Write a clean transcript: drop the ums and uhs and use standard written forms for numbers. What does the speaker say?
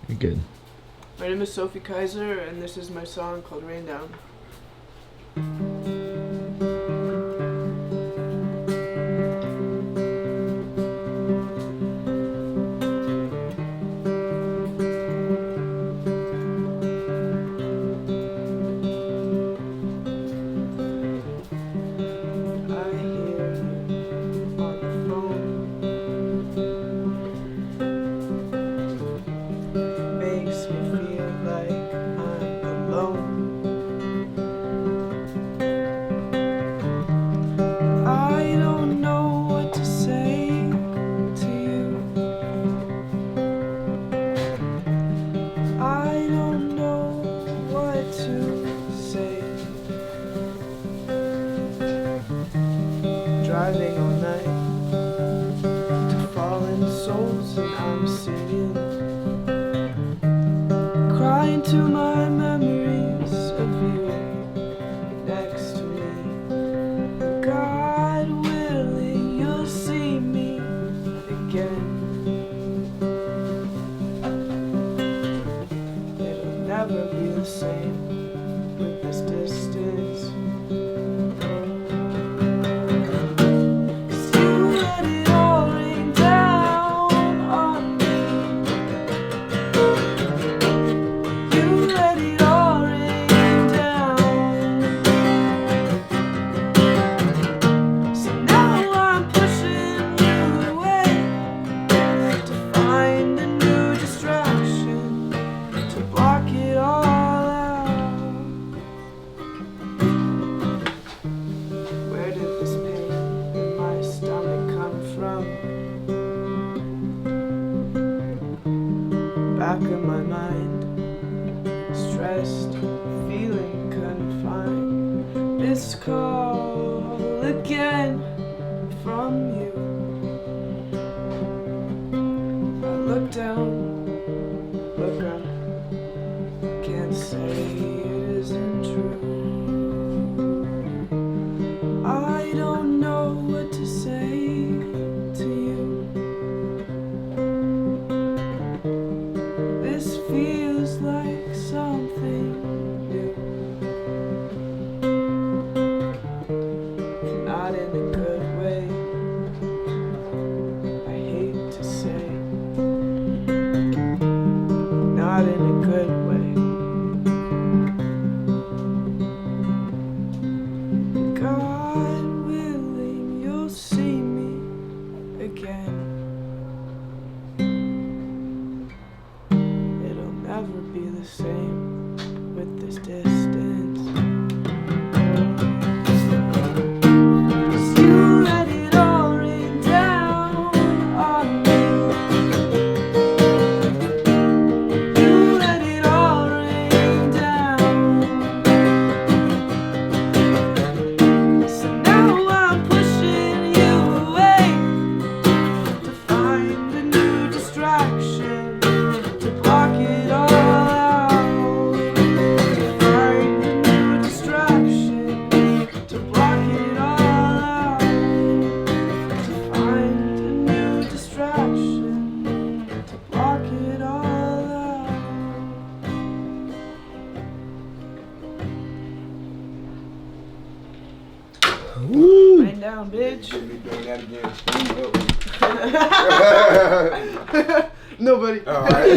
You're good. My name is Sophie Kaiser, and this is my song called Rain Down. Driving all night to fallen souls, and I'm singing, crying to my memories of you next to me. And God willing, you'll see me again. It'll never be the same with this distance. Back of my mind, stressed, feeling confined. This call again from you. I look down, look up, can't say it isn't true. I don't know what to say to you. This feels like something new, not in a good way, I hate to say, not in a good way. God willing, you'll see me again. Never be the same with this distance. 'Cause you let it all rain down on me. You let it all rain down. So now I'm pushing you away to find a new distraction, to block it all. Woo! Rain down, bitch. Should be doing that again. Nobody. All right.